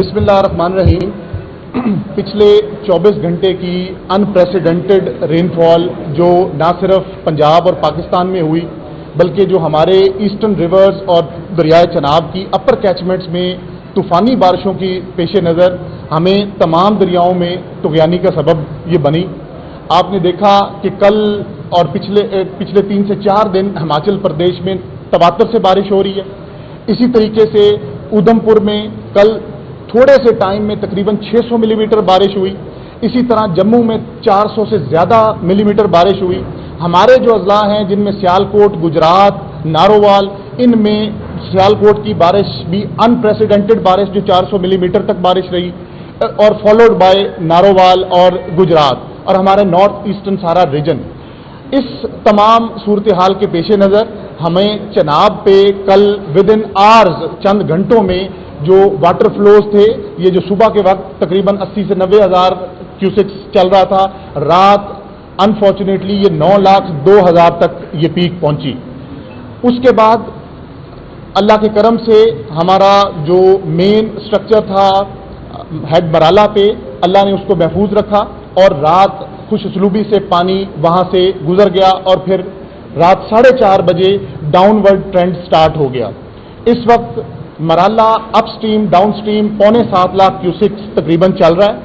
बिस्मिल्लाहिर्रहमानिर्रहीम। पिछले 24 घंटे की अनप्रेसिडेंटेड रेनफॉल जो ना सिर्फ पंजाब और पाकिस्तान में हुई बल्कि जो हमारे ईस्टर्न रिवर्स और दरियाए चनाब की अपर कैचमेंट्स में तूफ़ानी बारिशों की पेश नज़र हमें तमाम दरियाओं में तुग़यानी का सबब ये बनी। आपने देखा कि कल और पिछले 3 से 4 दिन हिमाचल प्रदेश में तवातर से बारिश हो रही है। इसी तरीके से उधमपुर में कल थोड़े से टाइम में तकरीबन 600 मिलीमीटर बारिश हुई। इसी तरह जम्मू में 400 से ज़्यादा मिलीमीटर बारिश हुई। हमारे जो अजला हैं जिनमें सियालकोट, गुजरात, नारोवाल, इनमें सियालकोट की बारिश भी अनप्रेसिडेंटेड बारिश जो 400 मिलीमीटर तक बारिश रही और फॉलोड बाय नारोवाल और गुजरात और हमारे नॉर्थ ईस्टर्न सारा रीजन। इस तमाम सूरत हाल के पेश नज़र हमें चनाब पे कल विद इन आवर्स चंद घंटों में जो वाटर फ्लोज थे, ये जो सुबह के वक्त तकरीबन 80 से 90 हज़ार क्यूसेक्स चल रहा था, रात अनफॉर्चुनेटली ये 9,02,000 तक ये पीक पहुंची। उसके बाद अल्लाह के करम से हमारा जो मेन स्ट्रक्चर था हेड मराला पे, अल्लाह ने उसको महफूज रखा और रात खुश उसलूबी से पानी वहाँ से गुजर गया और फिर रात 4:30 बजे डाउनवर्ड ट्रेंड स्टार्ट हो गया। इस वक्त Marala upstream downstream 6.25 lakh cusecs तकरीबन चल रहा है।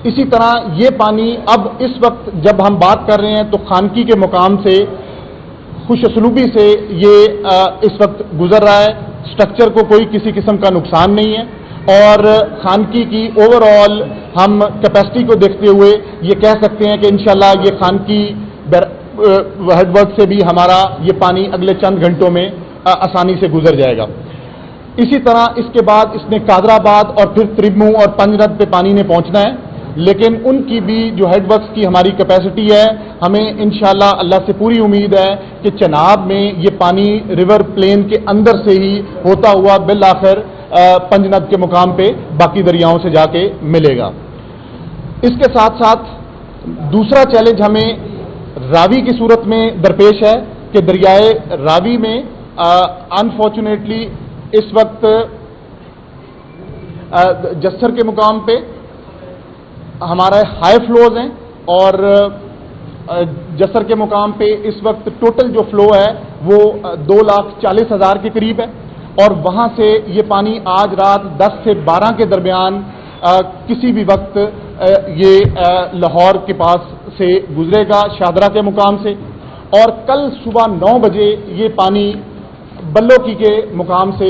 इसी तरह ये पानी अब इस वक्त जब हम बात कर रहे हैं तो खानकी के मुकाम से खुशअसलूबी से ये इस वक्त गुजर रहा है। स्ट्रक्चर को कोई किसी किस्म का नुकसान नहीं है और खानकी की ओवरऑल हम कैपेसिटी को देखते हुए ये कह सकते हैं कि इंशाल्लाह ये खानकी हेडवर्क से भी हमारा ये पानी अगले चंद घंटों में आसानी से गुजर जाएगा। इसी तरह इसके बाद इसने कादराबाद और फिर त्रिमू और पंजरत पे पानी ने पहुंचना है, लेकिन उनकी भी जो हेडवर्क्स की हमारी कैपेसिटी है, हमें इंशाल्लाह अल्लाह से पूरी उम्मीद है कि चनाब में ये पानी रिवर प्लेन के अंदर से ही होता हुआ बिल आखिर पंजनद के मुकाम पे बाकी दरियाओं से जाके मिलेगा। इसके साथ साथ दूसरा चैलेंज हमें रावी की सूरत में दरपेश है कि दरियाए रावी में अनफॉर्चुनेटली इस वक्त जस्सर के मुकाम पे हमारे हाई फ्लोज हैं और जस्सर के मुकाम पे इस वक्त टोटल जो फ्लो है वो 2,40,000 के करीब है और वहाँ से ये पानी आज रात 10 से 12 के दरमियान किसी भी वक्त ये लाहौर के पास से गुजरेगा शाहदरा के मुकाम से और कल सुबह 9 बजे ये पानी बल्लोकी के मुकाम से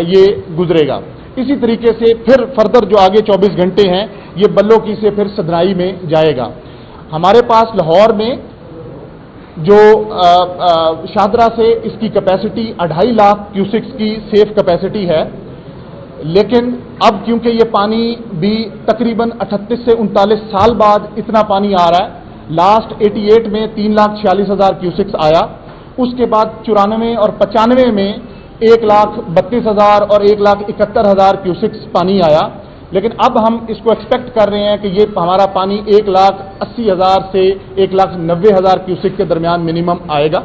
ये गुजरेगा। इसी तरीके से फिर फर्दर जो आगे 24 घंटे हैं ये बल्लोकी से फिर सदनाई में जाएगा। हमारे पास लाहौर में जो शाहदरा से इसकी कैपेसिटी 2.5 लाख क्यूसेक्स की सेफ कैपेसिटी है, लेकिन अब क्योंकि ये पानी भी तकरीबन 38 से 39 साल बाद इतना पानी आ रहा है, लास्ट 88 में 3,46,000 क्यूसेक्स आया, उसके बाद 94 और 95 में 1,32,000 और 1,71,000 क्यूसेक्स पानी आया, लेकिन अब हम इसको एक्सपेक्ट कर रहे हैं कि ये हमारा पानी 1,80,000 से 1,90,000 क्यूसेक के दरमियान मिनिमम आएगा,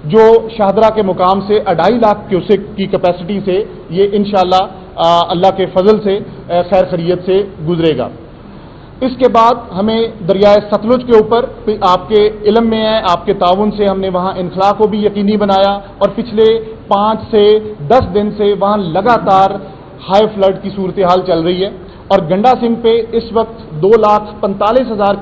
जो शाहदरा के मुकाम से 2.5 लाख क्यूसेक की कैपेसिटी से ये इंशाल्लाह अल्लाह के फजल से खैर खैरियत से गुजरेगा। इसके बाद हमें दरियाए सतलुज के ऊपर आपके इल्म में है, आपके ताउन से हमने वहाँ इनखला को भी यकीनी बनाया और पिछले 5 से 10 दिन से वहाँ लगातार हाई फ्लड की सूरत हाल चल रही है और गंडा सिंह पे इस वक्त 2,45,000